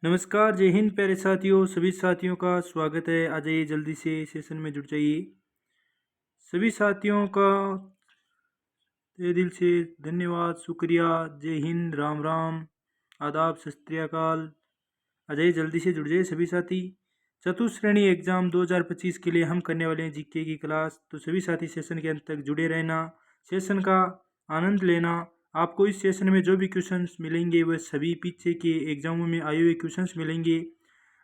नमस्कार, जय हिंद प्यारे साथियों। सभी साथियों का स्वागत है। आ जाइए, जल्दी से सेशन में जुड़ जाइए। सभी साथियों का तहे दिल से धन्यवाद, शुक्रिया। जय हिंद, राम राम, आदाब, सत श्री अकाल। आ जाइए, जल्दी से जुड़ जाइए सभी साथी। चतुश्रेणी एग्जाम 2025 के लिए हम करने वाले हैं जीके की क्लास। तो सभी साथी सेशन के अंत तक जुड़े रहना, सेशन का आनंद लेना। आपको इस सेशन में जो भी क्वेश्चंस मिलेंगे वह सभी पीछे के एग्जामों में आए हुए क्वेश्चंस मिलेंगे।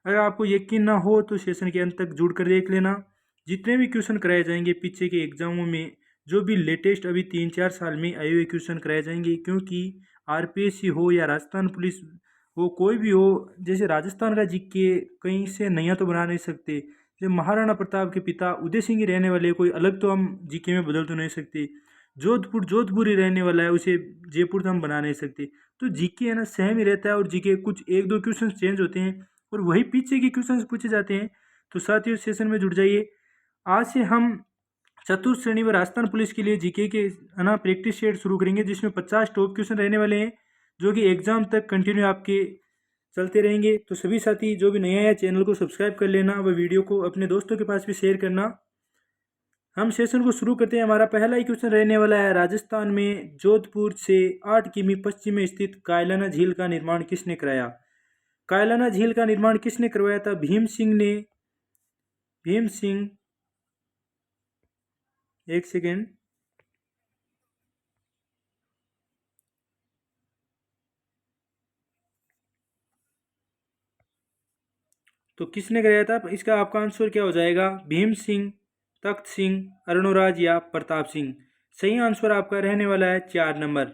अगर आपको यकीन ना हो तो सेशन के अंत तक जुड़ कर देख लेना। जितने भी क्वेश्चन कराए जाएंगे पीछे के एग्जामों में, जो भी लेटेस्ट अभी 3-4 साल में आए हुए क्वेश्चन कराए जाएंगे, क्योंकि आरपीएससी हो या राजस्थान पुलिस हो, कोई भी हो, जैसे राजस्थान का जीके कहीं से नया तो बना नहीं सकते। जैसे महाराणा प्रताप के पिता उदय सिंह ही रहने वाले, कोई अलग तो हम जीके में बदल तो नहीं सकते। जोधपुर जोधपुर ही रहने वाला है, उसे जयपुर तो हम बना नहीं सकते। तो जीके है ना, सेम ही रहता है, और जीके कुछ एक दो क्वेश्चन चेंज होते हैं और वही पीछे के क्वेश्चन पूछे जाते हैं। तो साथियों, सेशन में जुड़ जाइए। आज से हम चतुर्थ श्रेणी व राजस्थान पुलिस के लिए जीके के है ना प्रैक्टिस सेट शुरू करेंगे, जिसमें 50 टॉप क्वेश्चन रहने वाले हैं, जो कि एग्जाम तक कंटिन्यू आपके चलते रहेंगे। तो सभी साथी जो भी नया है चैनल को सब्सक्राइब कर लेना व वीडियो को अपने दोस्तों के पास भी शेयर करना। हम सेशन को शुरू करते हैं। हमारा पहला ही क्वेश्चन रहने वाला है, राजस्थान में जोधपुर से 8 किमी पश्चिम में स्थित कायलाना झील का निर्माण किसने कराया? कायलाना झील का निर्माण किसने करवाया था? भीम सिंह ने। भीम सिंह, एक सेकेंड। तो किसने कराया था? इसका आपका आंसर क्या हो जाएगा? भीम सिंह, तख्त सिंह, अरुणराज या प्रताप सिंह। सही आंसर आपका रहने वाला है 4 नंबर।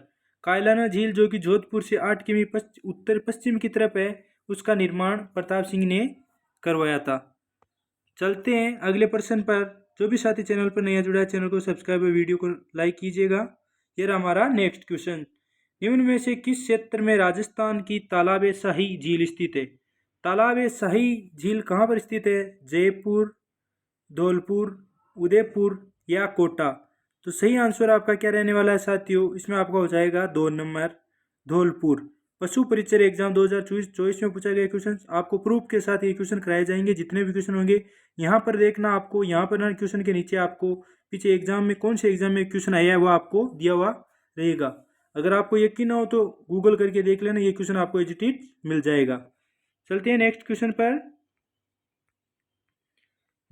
कायलाना झील जो कि जोधपुर से 8 किमी उत्तर पश्चिम की तरफ है, उसका निर्माण प्रताप सिंह ने करवाया था। चलते हैं अगले प्रश्न पर। जो भी साथी चैनल पर नया जुड़ा है, चैनल को सब्सक्राइब और वीडियो को लाइक कीजिएगा। ये रहा हमारा नेक्स्ट क्वेश्चन। निम्न में से किस क्षेत्र में राजस्थान की तालाब शाही झील स्थित है? तालाब शाही झील कहाँ पर स्थित है? जयपुर, धौलपुर, उदयपुर या कोटा? तो सही आंसर आपका क्या रहने वाला है साथियों? इसमें आपका हो जाएगा 2 नंबर, धौलपुर। पशु परिचय एग्जाम 2024 में पूछा गया क्वेश्चन, आपको प्रूफ के साथ ये क्वेश्चन कराए जाएंगे। जितने भी क्वेश्चन होंगे यहाँ पर देखना। आपको यहाँ पर ना क्वेश्चन के नीचे आपको पीछे एग्जाम में कौन से एग्जाम में क्वेश्चन आया है वो आपको दिया हुआ रहेगा। अगर आपको यकीन ना हो तो गूगल करके देख लेना, ये क्वेश्चन आपको एजिटिव मिल जाएगा। चलते हैं नेक्स्ट क्वेश्चन पर।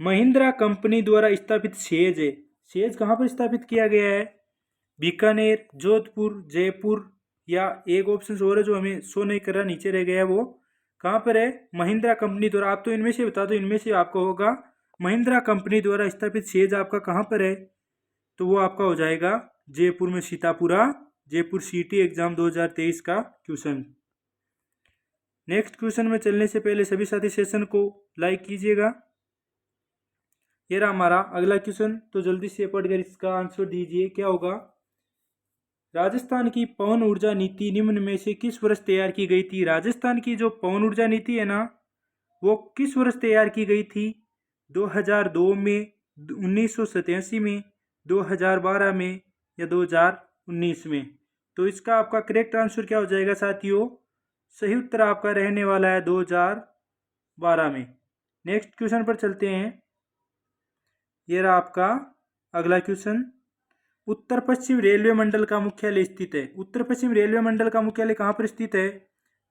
महिंद्रा कंपनी द्वारा स्थापित सेज है, सेज कहाँ पर स्थापित किया गया है? बीकानेर, जोधपुर, जयपुर या एक ऑप्शन और है जो हमें शो नहीं कर रहा, नीचे रह गया, वो कहाँ पर है? महिंद्रा कंपनी द्वारा। आप तो इनमें से बता दो, इनमें से आपका होगा महिंद्रा कंपनी द्वारा स्थापित सेज आपका कहाँ पर है? तो वो आपका हो जाएगा जयपुर में, सीतापुरा, जयपुर सिटी। एग्जाम 2023 का क्वेश्चन। नेक्स्ट क्वेश्चन में चलने से पहले सभी साथी सेशन को लाइक कीजिएगा। ये रहा हमारा अगला क्वेश्चन, तो जल्दी से पढ़कर इसका आंसर दीजिए, क्या होगा? राजस्थान की पवन ऊर्जा नीति निम्न में से किस वर्ष तैयार की गई थी? राजस्थान की जो पवन ऊर्जा नीति है ना, वो किस वर्ष तैयार की गई थी? 2002 में, 1987 में, 2012 में या 2019 में? तो इसका आपका करेक्ट आंसर क्या हो जाएगा साथियों? सही उत्तर आपका रहने वाला है 2012 में। नेक्स्ट क्वेश्चन पर चलते हैं। ये रहा आपका अगला क्वेश्चन। उत्तर पश्चिम रेलवे मंडल का मुख्यालय स्थित है। उत्तर पश्चिम रेलवे मंडल का मुख्यालय कहाँ पर स्थित है?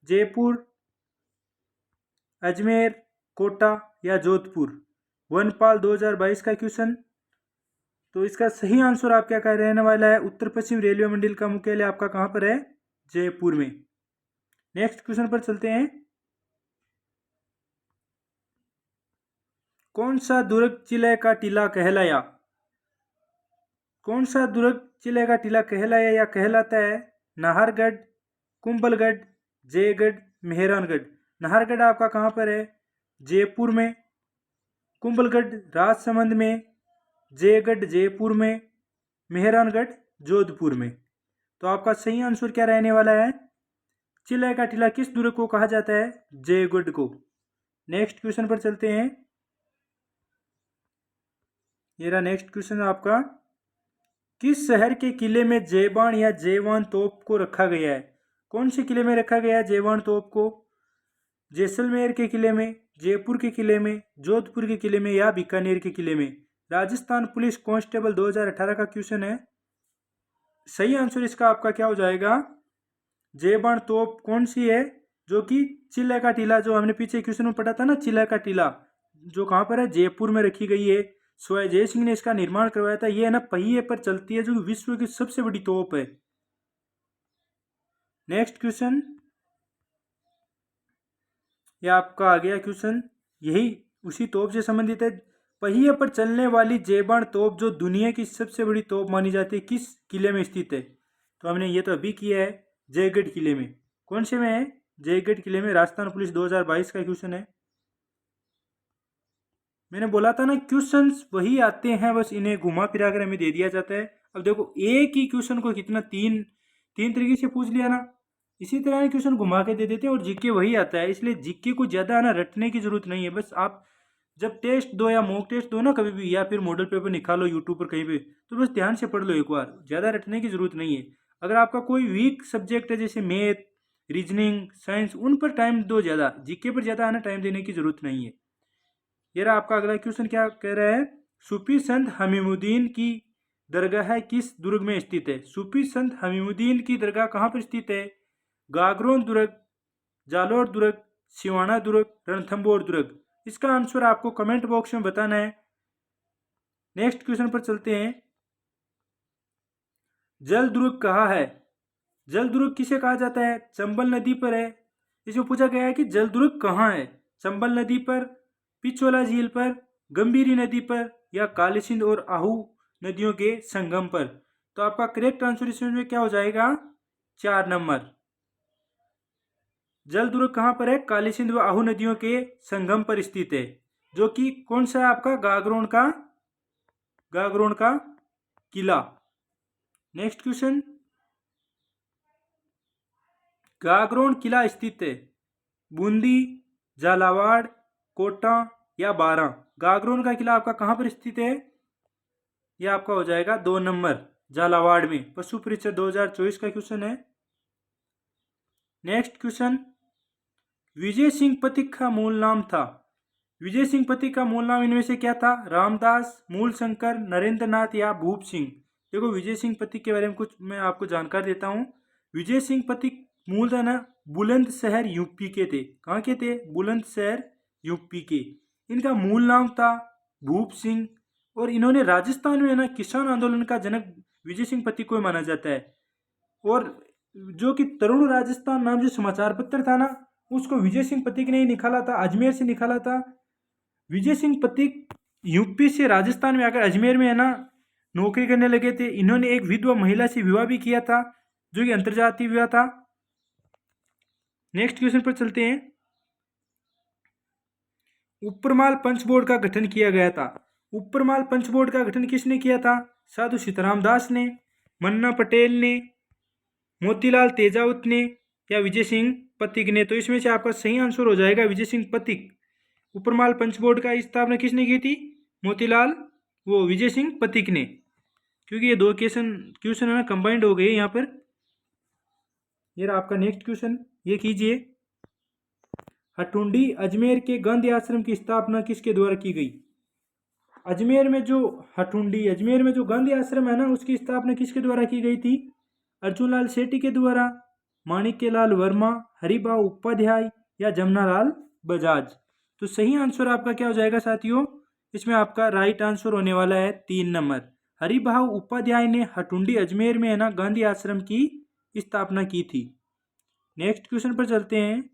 जयपुर, अजमेर, कोटा या जोधपुर? वनपाल 2022 का क्वेश्चन। तो इसका सही आंसर आप क्या कह रहने वाला है? उत्तर पश्चिम रेलवे मंडल का मुख्यालय आपका कहाँ पर है? जयपुर में। नेक्स्ट क्वेश्चन पर चलते हैं। कौन सा दुर्ग जिले का टीला कहलाया? कौन सा दुर्ग जिले का टीला कहलाया या कहलाता है? नाहरगढ़, कुंभलगढ़, जयगढ़, मेहरानगढ़? नाहरगढ़ आपका कहाँ पर है? जयपुर में। कुंभलगढ़ राजसमंद में, जयगढ़ जयपुर में, मेहरानगढ़ जोधपुर में। तो आपका सही आंसर क्या रहने वाला है? चिल्ला का टीला किस दुर्ग को कहा जाता है? जयगढ़ को। नेक्स्ट क्वेश्चन पर चलते हैं। ये रहा नेक्स्ट क्वेश्चन आपका। किस शहर के किले में जयबान या जयवान तोप को रखा गया है? कौन से किले में रखा गया है जयवान तोप को? जैसलमेर के किले में, जयपुर के किले में, जोधपुर के किले में या बीकानेर के किले में? राजस्थान पुलिस कांस्टेबल 2018 का क्वेश्चन है। सही आंसर इसका आपका क्या हो जाएगा? जयबाण तोप कौन सी है? जो कि चिल्ला का टीला, जो हमने पीछे क्वेश्चन में पढ़ा था ना, चिल्ला का टीला, जो कहाँ पर है? जयपुर में रखी गई है। स्वय जय सिंह ने इसका निर्माण करवाया था। ये है ना पहिए पर चलती है, जो विश्व की सबसे बड़ी तोप है। नेक्स्ट क्वेश्चन, यह आपका आ गया क्वेश्चन, यही उसी तोप से संबंधित है। पहिए पर चलने वाली जयबाण तोप जो दुनिया की सबसे बड़ी तोप मानी जाती है, किस किले में स्थित है? तो हमने ये तो अभी किया है, जयगढ़ किले में। कौन से में है? जयगढ़ किले में। राजस्थान पुलिस 2022 का क्वेश्चन है। मैंने बोला था ना, क्वेश्चंस वही आते हैं, बस इन्हें घुमा फिरा कर हमें दे दिया जाता है। अब देखो, एक ही क्वेश्चन को कितना तीन तीन तरीके से पूछ लिया ना, इसी तरह क्वेश्चन घुमा के दे देते हैं और जीके वही आता है। इसलिए जीके को ज़्यादा है ना रटने की जरूरत नहीं है। बस आप जब टेस्ट दो या मॉक टेस्ट दो ना कभी भी, या फिर मॉडल पेपर निकालो यूट्यूब पर कहीं पे, तो बस ध्यान से पढ़ लो एक बार, ज़्यादा रटने की जरूरत नहीं है। अगर आपका कोई वीक सब्जेक्ट है जैसे मैथ, रीजनिंग, साइंस, उन पर टाइम दो ज़्यादा, जीके पर ज़्यादा आना टाइम देने की जरूरत नहीं है। ये रहा आपका अगला क्वेश्चन, क्या कह रहा है? सूफी संत हमीमुद्दीन की दरगाह किस दुर्ग में स्थित है? सूफी संत हमीमुद्दीन की दरगाह कहाँ पर स्थित है? गागरोन दुर्ग, जालोर दुर्ग, सिवाना दुर्ग, रणथंबोर दुर्ग? इसका आंसर आपको कमेंट बॉक्स में बताना है। नेक्स्ट क्वेश्चन पर चलते हैं। जल दुर्ग कहाँ है? जल दुर्ग किसे कहा जाता है? चंबल नदी पर है। इसमें पूछा गया है कि जल दुर्ग कहाँ है? चंबल नदी पर, पिछोला झील पर, गंभीरी नदी पर, या काली सिंध और आहू नदियों के संगम पर? तो आपका करेक्ट आंसर इसमें क्या हो जाएगा? 4 नंबर। जल दुर्ग कहाँ पर है? काली सिंध व आहू नदियों के संगम पर स्थित है, जो कि कौन सा है आपका? गागरोन का किला। नेक्स्ट क्वेश्चन, गागरोन किला स्थित है बूंदी, झालावाड़, कोटा या बारां? गागरोन का किला आपका कहाँ पर स्थित है? यह आपका हो जाएगा 2 नंबर, झालावाड़ में। पशु परीक्षा 2024 का क्वेश्चन है। नेक्स्ट क्वेश्चन, विजय सिंह पथिक का मूल नाम था? विजय सिंह पथिक का मूल नाम इनमें से क्या था? रामदास, मूलशंकर, नरेंद्र नाथ या भूप सिंह? देखो, विजय सिंह पथिक के बारे में कुछ मैं आपको जानकारी देता हूँ। विजय सिंह पथिक मूलतः ना बुलंदशहर यूपी के थे। कहाँ के थे? बुलंदशहर यूपी के। इनका मूल नाम था भूप सिंह, और इन्होंने राजस्थान में ना किसान आंदोलन का जनक विजय सिंह पथिक को माना जाता है। और जो कि तरुण राजस्थान नाम जो समाचार पत्र था ना, उसको विजय सिंह पथिक ने ही निकाला था, अजमेर से निकाला था। विजय सिंह पथिक यूपी से राजस्थान में आकर अजमेर में है ना नौकरी करने लगे थे। इन्होंने एक विधवा महिला से विवाह भी किया था, जो कि अंतरजातीय विवाह था। नेक्स्ट क्वेश्चन पर चलते हैं। उपरमाल पंच बोर्ड का गठन किया गया था। उपरमाल पंच बोर्ड का गठन किसने किया था? साधु सीताराम दास ने, मन्ना पटेल ने, मोतीलाल तेजावत ने, या विजय सिंह पथिक ने? तो इसमें से आपका सही आंसर हो जाएगा विजय सिंह पथिक। उपरमाल पंच बोर्ड का स्थापना किसने की थी? विजय सिंह पथिक ने। क्योंकि ये दो क्वेश्चन है ना कंबाइंड हो गए यहाँ पर। ये रहा आपका नेक्स्ट क्वेश्चन, ये कीजिए। हटुंडी अजमेर के गांधी आश्रम की स्थापना किसके द्वारा की गई? अजमेर में जो गांधी आश्रम है ना, उसकी स्थापना किसके द्वारा की गई थी? अर्जुनलाल सेठी के द्वारा, माणिक्यलाल वर्मा, हरिभाऊ उपाध्याय, या जमनालाल बजाज? तो सही आंसर आपका क्या हो जाएगा साथियों? इसमें आपका राइट आंसर होने वाला है 3 नंबर। हरिभाऊ उपाध्याय ने हटुंडी अजमेर में है ना गांधी आश्रम की स्थापना की थी। नेक्स्ट क्वेश्चन पर चलते हैं।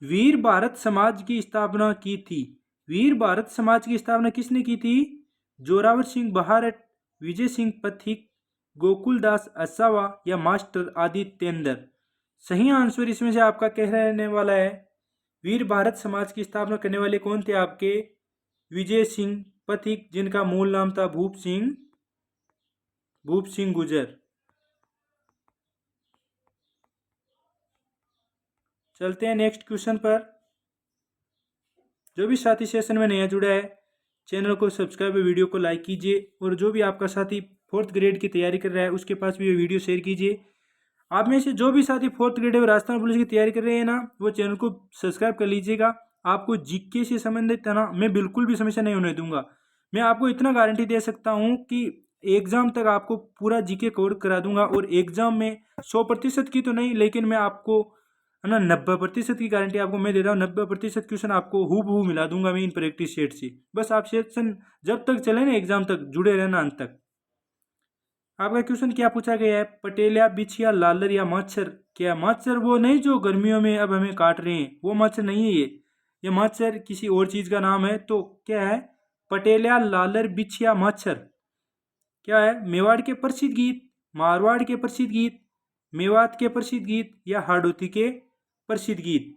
वीर भारत समाज की स्थापना की थी। वीर भारत समाज की स्थापना किसने की थी? जोरावर सिंह बहारट, विजय सिंह पथिक, गोकुलदास असावा, या मास्टर आदित्येंद्र? सही आंसर इसमें से आपका कह रहने वाला है, वीर भारत समाज की स्थापना करने वाले कौन थे आपके? विजय सिंह पथिक, जिनका मूल नाम था भूप सिंह गुजर। चलते हैं नेक्स्ट क्वेश्चन पर। जो भी साथी सेशन में नया जुड़ा है, चैनल को सब्सक्राइब, वीडियो को लाइक कीजिए, और जो भी आपका साथी 4th ग्रेड की तैयारी कर रहा है उसके पास भी ये वीडियो शेयर कीजिए। आप में से जो भी साथी 4th ग्रेड में राजस्थान पुलिस की तैयारी कर रहे हैं ना, वो चैनल को सब्सक्राइब कर लीजिएगा। आपको जीके से संबंधित है ना, मैं बिल्कुल भी समस्या नहीं होने दूंगा। मैं आपको इतना गारंटी दे सकता हूँ कि एग्जाम तक आपको पूरा जीके कवर करा दूंगा। और एग्जाम में 100% की तो नहीं, लेकिन मैं आपको है ना 90% की गारंटी आपको मैं दे रहा हूँ। 90% क्वेश्चन आपको हूबहू मिला दूंगा मैं इन प्रैक्टिस सेट से। बस आप सेशन जब तक चले ना एग्जाम तक जुड़े रहना अंत तक। आपका क्वेश्चन क्या पूछा गया है? पटेलिया, बिछिया, लालर या मच्छर? क्या मच्छर वो नहीं जो गर्मियों में अब हमें काट रहे हैं? वो मच्छर नहीं है ये मच्छर किसी और चीज का नाम है। तो क्या है? पटेलिया, लालर, बिछिया, मच्छर। क्या है? मेवाड़ के प्रसिद्ध गीत, मारवाड़ के प्रसिद्ध गीत, मेवात के प्रसिद्ध गीत या हाड़ौती के प्रसिद्ध गीत?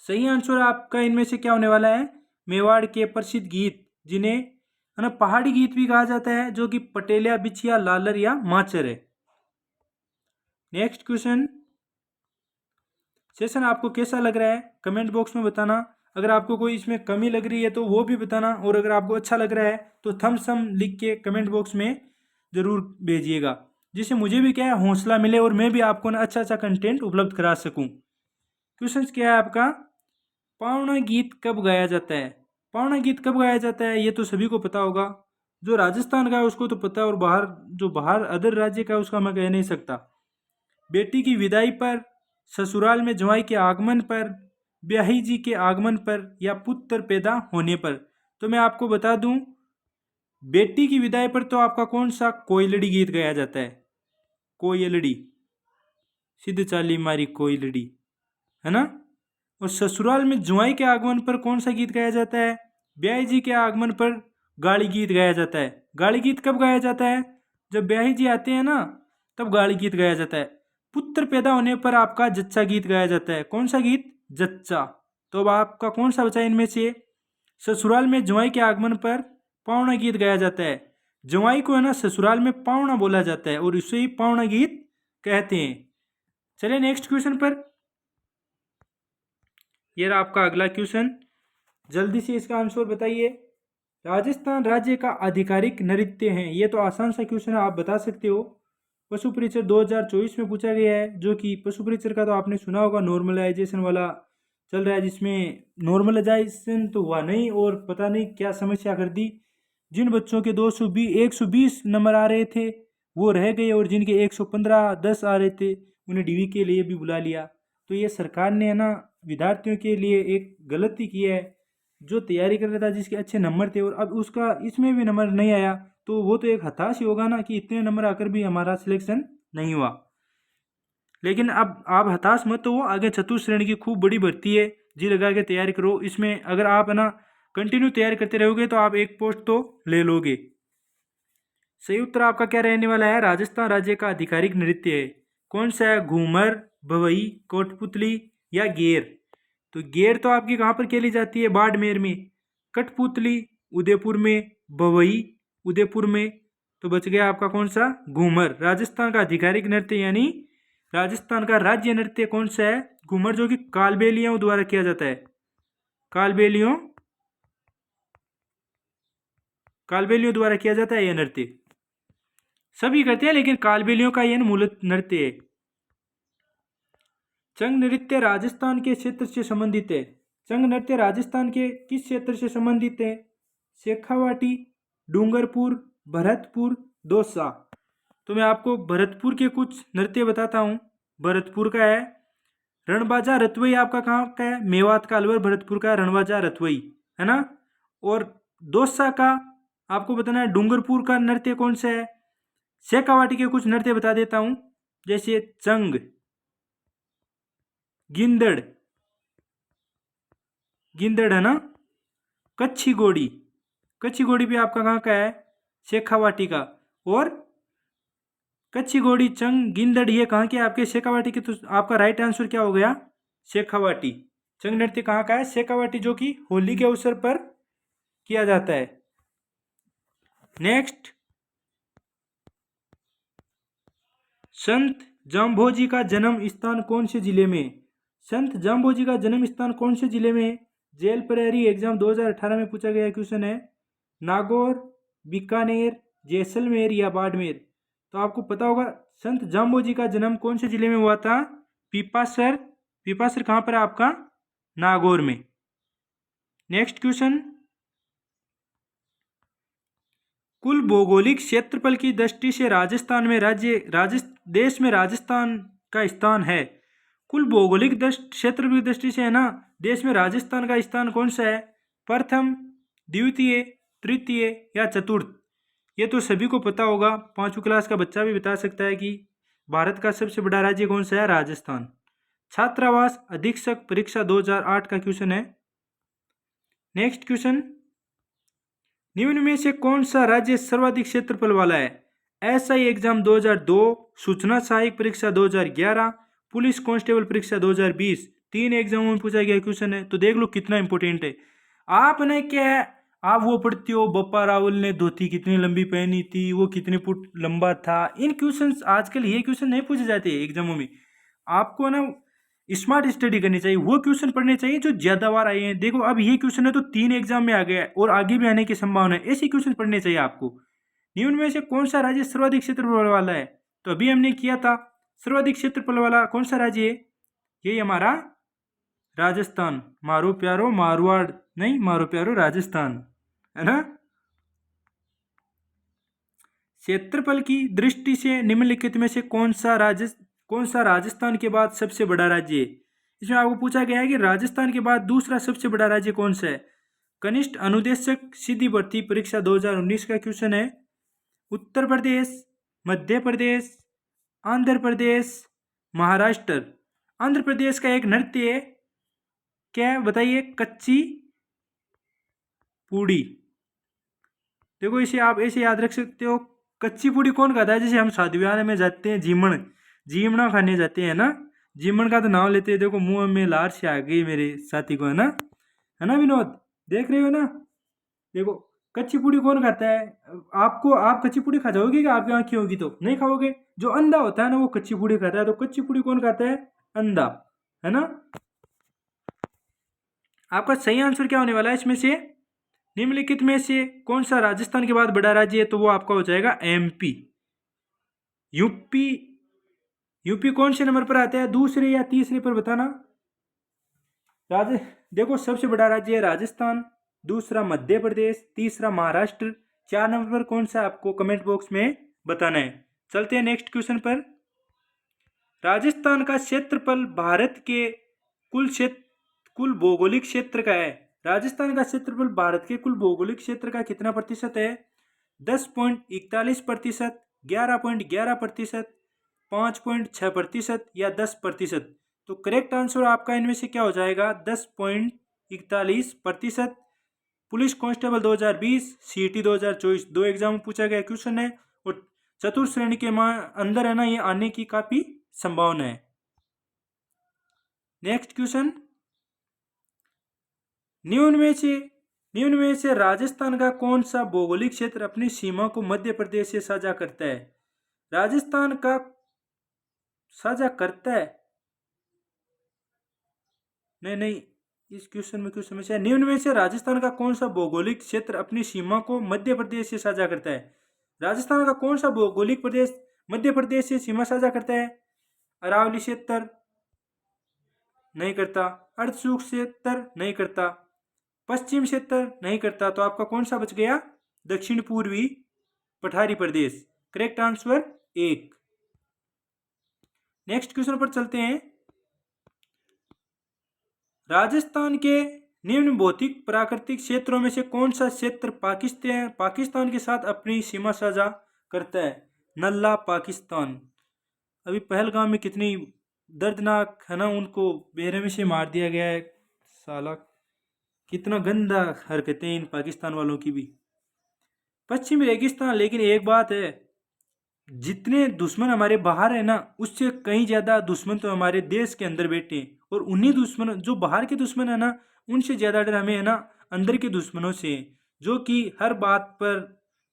सही आंसर आपका इनमें से क्या होने वाला है? मेवाड़ के प्रसिद्ध गीत, जिन्हें है ना पहाड़ी गीत भी कहा जाता है, जो कि पटेलिया, बिछिया, लालर या माचर है। Next question. सेशन आपको कैसा लग रहा है कमेंट बॉक्स में बताना। अगर आपको कोई इसमें कमी लग रही है तो वो भी बताना, और अगर आपको अच्छा लग रहा है तो थम्स अप लिख के कमेंट बॉक्स में ज़रूर भेजिएगा, जिससे मुझे भी क्या है हौसला मिले और मैं भी आपको ना अच्छा अच्छा कंटेंट उपलब्ध करा सकूं। क्वेश्चन क्या है आपका? पावना गीत कब गाया जाता है? पावना गीत कब गाया जाता है ये तो सभी को पता होगा। जो राजस्थान का है उसको तो पता है, और बाहर अदर राज्य का है उसका मैं कह नहीं सकता। बेटी की विदाई पर, ससुराल में जवाई के आगमन पर, ब्याही जी के आगमन पर, या पुत्र पैदा होने पर? तो मैं आपको बता दूं, बेटी की विदाई पर तो आपका कौन सा कोयलड़ी गीत गाया जाता है? कोयलड़ी, सिद्ध चाली मारी कोयलड़ी, है ना। और ससुराल में जुआई के आगमन पर कौन सा गीत गाया जाता है? ब्याही जी के आगमन पर गाड़ी गीत गाया जाता है। गाड़ी गीत कब गाया जाता है? जब ब्याही जी आते हैं ना, तब गाड़ी गीत गाया जाता है। पुत्र पैदा होने पर आपका जच्चा गीत गाया जाता है। कौन सा गीत? जच्चा। तो अब आपका कौन सा बचा इनमें से? ससुराल में जुआई के आगमन पर पावना गीत गाया जाता है। जुआई को है ना ससुराल में पावना बोला जाता है, और इसे ही पावना गीत कहते हैं। चलिए नेक्स्ट क्वेश्चन पर। ये रहा आपका अगला क्वेश्चन, जल्दी से इसका आंसर बताइए। राजस्थान राज्य का आधिकारिक नृत्य है? ये तो आसान सा क्वेश्चन है, आप बता सकते हो। पशु परिचर 2024 में पूछा गया है, जो कि पशु परिचर का तो आपने सुना होगा, नॉर्मलाइजेशन वाला चल रहा है, जिसमें नॉर्मलाइजेशन तो हुआ नहीं और पता नहीं क्या समस्या कर दी। जिन बच्चों के 120 नंबर आ रहे थे वो रह गए, और जिनके 115 10 आ रहे थे उन्हें डीवी के लिए भी बुला लिया। तो ये सरकार ने है ना विद्यार्थियों के लिए एक गलती की है। जो तैयारी कर रहा था जिसके अच्छे नंबर थे और अब उसका इसमें भी नंबर नहीं आया, तो वो तो एक हताश ही होगा ना कि इतने नंबर आकर भी हमारा सिलेक्शन नहीं हुआ। लेकिन अब आप हताश मत हो, आगे चतुर्थ श्रेणी की खूब बड़ी भर्ती है, जी लगा के तैयारी करो। इसमें अगर आप है ना कंटिन्यू तैयारी करते रहोगे तो आप एक पोस्ट तो ले लोगे। सही उत्तर आपका क्या रहने वाला है? राजस्थान राज्य का आधिकारिक नृत्य है। कौन सा है? घूमर, भवई, कोटपुतली या गेर? तो गेर तो आपकी कहाँ पर खेली जाती है? बाड़मेर में। कठपुतली उदयपुर में, भवई उदयपुर में। तो बच गया आपका कौन सा? घूमर। राजस्थान का आधिकारिक नृत्य यानी राजस्थान का राज्य नृत्य कौन सा है? घूमर, जो कि कालबेलियों द्वारा किया जाता है। कालबेलियों कालबेलियों द्वारा किया जाता है यह नृत्य। सभी करते हैं लेकिन कालबेलियों का यह मूल नृत्य है। चंग नृत्य राजस्थान के क्षेत्र से संबंधित है। चंग नृत्य राजस्थान के किस क्षेत्र से संबंधित है? शेखावाटी, डूंगरपुर, भरतपुर, दौसा। तो मैं आपको भरतपुर के कुछ नृत्य बताता हूँ। भरतपुर का है रणबाजा रतवई। आपका कहाँ का है? मेवात का अलवर भरतपुर का रणबाजा रतवई, है ना। और दौसा का आपको बताना है डूंगरपुर का नृत्य कौन सा है। शेखावाटी के कुछ नृत्य बता देता हूँ, जैसे चंग, गिंदड़, गिंदड़ है ना। कच्छी घोड़ी, कच्छी घोड़ी भी आपका कहाँ का है? शेखावाटी का। और कच्छी घोड़ी, चंग, गिंदड़ ये कहाँ के आपके? शेखावाटी के। तो आपका राइट आंसर क्या हो गया? शेखावाटी। चंग नृत्य कहाँ का है? शेखावाटी, जो कि होली के अवसर पर किया जाता है। नेक्स्ट, संत जाम्भोजी का जन्म स्थान कौन से जिले में? संत जाम्भोजी का जन्म स्थान कौन से जिले में है? जेल प्रहरी एग्जाम 2018 में पूछा गया क्वेश्चन है। नागौर, बीकानेर, जैसलमेर या बाड़मेर? तो आपको पता होगा संत जाम्बोजी का जन्म कौन से जिले में हुआ था? पीपासर। पीपासर कहाँ पर है आपका? नागौर में। नेक्स्ट क्वेश्चन, कुल भौगोलिक क्षेत्रफल की दृष्टि से राजस्थान में देश में राजस्थान का स्थान है। कुल भौगोलिक क्षेत्र की दृष्टि से है ना, देश में राजस्थान का स्थान कौन सा है? प्रथम, द्वितीय, तृतीय या चतुर्थ? ये तो सभी को पता होगा, 5वीं क्लास का बच्चा भी बता सकता है कि भारत का सबसे बड़ा राज्य कौन सा है? राजस्थान। छात्रावास अधीक्षक परीक्षा 2008 का क्वेश्चन है। नेक्स्ट क्वेश्चन, निम्न में से कौन सा राज्य सर्वाधिक क्षेत्रफल वाला है? एसआई एग्जाम 2002, सूचना सहायक परीक्षा 2011, पुलिस कांस्टेबल परीक्षा 2020, 3 एग्जामों में पूछा गया क्वेश्चन है। तो देख लो कितना इंपॉर्टेंट है। आपने क्या है, आप वो पढ़ते हो बप्पा रावल ने धोती कितनी लंबी पहनी थी, वो कितने फुट लंबा था। इन क्वेश्चन आजकल ये क्वेश्चन नहीं पूछे जाते एग्जामों में। आपको ना स्मार्ट स्टडी करनी चाहिए, वो क्वेश्चन पढ़ने चाहिए जो ज्यादा बार आए हैं। देखो अब ये क्वेश्चन है तो 3 एग्जाम में आ गया है और आगे भी आने की संभावना है। ऐसे क्वेश्चन पढ़ने चाहिए आपको। निम्न में से कौन सा राज्य सर्वाधिक क्षेत्रफल वाला है? तो अभी हमने किया था, सर्वाधिक क्षेत्रफल वाला कौन सा राज्य है? ये हमारा राजस्थान। मारो प्यारो मारवाड़ नहीं, मारो प्यारो राजस्थान, है ना। क्षेत्रफल की दृष्टि से निम्नलिखित में से कौन सा राजस्थान के बाद सबसे बड़ा राज्य है? इसमें आपको पूछा गया है कि राजस्थान के बाद दूसरा सबसे बड़ा राज्य कौन सा है? कनिष्ठ अनुदेशक सीधी भर्ती परीक्षा 2019 का क्वेश्चन है। उत्तर प्रदेश, मध्य प्रदेश, आंध्र प्रदेश, महाराष्ट्र। आंध्र प्रदेश का एक नृत्य है, क्या बताइए? कच्ची पूड़ी। देखो इसे आप ऐसे याद रख सकते हो, कच्ची पूड़ी कौन खाता है? जैसे हम शादी ब्याह में जाते हैं, जीमना खाने जाते हैं ना, जीमन का तो नाम लेते हैं, देखो मुंह में लार से आ गई मेरे साथी को, है ना विनोद, देख रहे हो ना। देखो कच्ची पूड़ी कौन खाता है? आप कच्ची पूड़ी खा जाओगे क्या? आपकी आंखें होगी तो नहीं खाओगे। जो अंधा होता है ना वो कच्ची पूड़ी खाता है। तो कच्ची पूड़ी कौन खाता है? अंधा, है ना। आपका सही आंसर क्या होने वाला है इसमें से? निम्नलिखित में से कौन सा राजस्थान के बाद बड़ा राज्य है? तो वो आपका हो जाएगा एमपी। यूपी, यूपी कौन से नंबर पर आता है? दूसरे या तीसरे पर बताना। देखो सबसे बड़ा राज्य है राजस्थान, दूसरा मध्य प्रदेश, तीसरा महाराष्ट्र, 4 नंबर पर कौन सा आपको कमेंट बॉक्स में बताना है। चलते हैं नेक्स्ट क्वेश्चन पर। राजस्थान का क्षेत्रफल भारत के कुल भौगोलिक क्षेत्र का है। राजस्थान का क्षेत्रफल भारत के कुल भौगोलिक क्षेत्र का कितना प्रतिशत है? 10.41%, 11.11%, 5.6% या 10%? तो करेक्ट आंसर आपका इनमें से क्या हो जाएगा? 10.41%। पुलिस कांस्टेबल 2020, सीईटी 2024 2 एग्जाम में पूछा गया क्वेश्चन है और चतुर्थ श्रेणी के अंदर है ना ये आने की काफी संभावना है। नेक्स्ट क्वेश्चन, निम्न में से राजस्थान का कौन सा भौगोलिक क्षेत्र अपनी सीमा को मध्य प्रदेश से साझा करता है? राजस्थान का साझा करता है? नहीं, इस क्वेश्चन में क्यों समस्या है? निम्न में से राजस्थान का कौन सा भौगोलिक क्षेत्र अपनी सीमा को मध्य प्रदेश से साझा करता है? राजस्थान का कौन सा भौगोलिक प्रदेश मध्य प्रदेश से सीमा साझा करता है? अरावली क्षेत्र नहीं करता, अर्धशुष्क क्षेत्र नहीं करता, पश्चिम क्षेत्र नहीं करता। तो आपका कौन सा बच गया? दक्षिण पूर्वी पठारी प्रदेश। Correct answer 1। नेक्स्ट क्वेश्चन पर चलते हैं। राजस्थान के निम्न भौतिक प्राकृतिक क्षेत्रों में से कौन सा क्षेत्र पाकिस्तान के साथ अपनी सीमा साझा करता है? नल्ला पाकिस्तान। अभी पहलगाम में कितनी दर्दनाक है ना, उनको बेरहमी से मार दिया गया है। साला कितना गंदा हरकतें इन पाकिस्तान वालों की भी। पश्चिमी रेगिस्तान, लेकिन एक बात है, जितने दुश्मन हमारे बाहर है ना उससे कहीं ज़्यादा दुश्मन तो हमारे देश के अंदर बैठे हैं। और उन्हीं दुश्मन जो बाहर के दुश्मन है ना उनसे ज़्यादा डर हमें है ना अंदर के दुश्मनों से, जो कि हर बात पर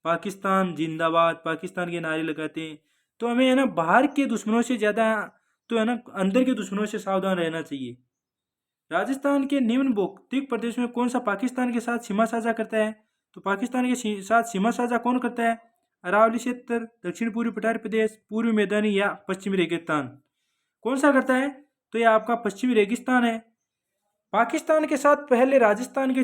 पाकिस्तान जिंदाबाद, पाकिस्तान के नारे लगाते हैं। तो हमें है ना बाहर के दुश्मनों से ज़्यादा तो है ना अंदर के दुश्मनों से सावधान रहना चाहिए। राजस्थान के निम्न भौगोलिक प्रदेश में कौन सा पाकिस्तान के साथ सीमा साझा करता है? तो पाकिस्तान के साथ सीमा साझा कौन करता है? अरावली क्षेत्र, दक्षिण पूर्वी पठारी प्रदेश, पूर्वी मैदानी या पश्चिमी रेगिस्तान। कौन सा करता है? तो यह आपका पश्चिमी रेगिस्तान है। पाकिस्तान के साथ पहले राजस्थान के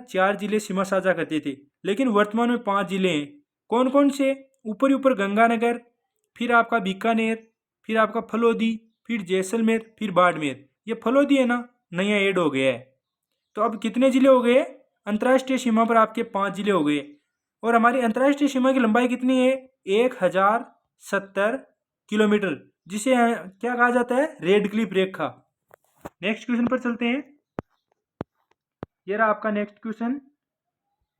4 जिले सीमा साझा करते थे, लेकिन वर्तमान में 5 जिले हैं। कौन कौन से? ऊपर गंगानगर, फिर आपका बीकानेर, फिर आपका फलोदी, फिर जैसलमेर, फिर बाड़मेर। ये फलोदी है ना, नया ऐड हो गया है। तो अब कितने जिले हो गए? अंतर्राष्ट्रीय सीमा पर आपके 5 जिले हो गए। और हमारी अंतर्राष्ट्रीय सीमा की लंबाई कितनी है? 1070 किलोमीटर, जिसे क्या कहा जाता है? रेड क्लिफ रेखा। नेक्स्ट क्वेश्चन पर चलते हैं। ये रहा आपका नेक्स्ट क्वेश्चन।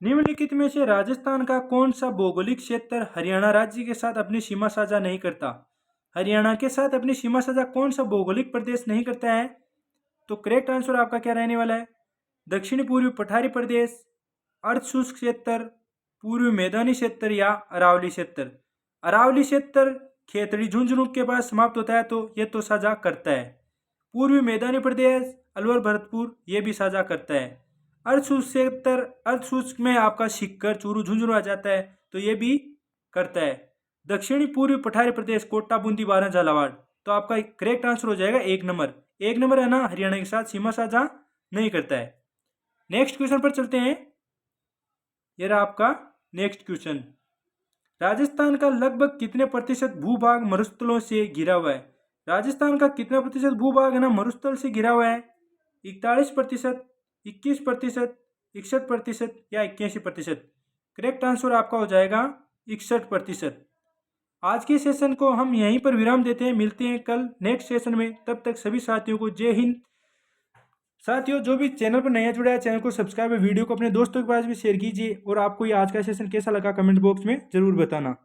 निम्नलिखित में से राजस्थान का कौन सा भौगोलिक क्षेत्र हरियाणा राज्य के साथ अपनी सीमा साझा नहीं करता? हरियाणा के साथ अपनी सीमा साझा कौन सा भौगोलिक प्रदेश नहीं करता है? तो करेक्ट आंसर आपका क्या रहने वाला है? दक्षिण पूर्वी पठारी प्रदेश, अर्ध शुष्क क्षेत्र, पूर्वी मैदानी क्षेत्र या अरावली क्षेत्र। अरावली क्षेत्र खेतड़ी झुंझुनू के पास समाप्त होता है, तो ये तो साझा करता है। पूर्वी मैदानी प्रदेश अलवर भरतपुर ये भी साझा करता है। अर्ध शुष्क क्षेत्र, अर्ध शुष्क में आपका सीकर चूरू झुंझुनू आ जाता है, तो ये भी करता है। दक्षिणी पूर्वी पठारी प्रदेश कोटा बूंदी बारह झालावाड़। तो आपका करेक्ट आंसर हो जाएगा 1 नंबर। 1 नंबर है ना, हरियाणा के साथ सीमा साझा नहीं करता है। नेक्स्ट क्वेश्चन पर चलते हैं। यह रहा आपका नेक्स्ट क्वेश्चन। राजस्थान का लगभग कितने प्रतिशत भूभाग मरुस्थलों से घिरा हुआ है? राजस्थान का कितना प्रतिशत भूभाग है ना मरुस्थल से घिरा हुआ है? 41%, 21%, 61% या 81%। करेक्ट आंसर आपका हो जाएगा 61%। आज के सेशन को हम यहीं पर विराम देते हैं। मिलते हैं कल नेक्स्ट सेशन में। तब तक सभी साथियों को जय हिंद। साथियों, जो भी चैनल पर नया जुड़ा है, चैनल को सब्सक्राइब, वीडियो को अपने दोस्तों के पास भी शेयर कीजिए। और आपको ये आज का सेशन कैसा लगा कमेंट बॉक्स में ज़रूर बताना।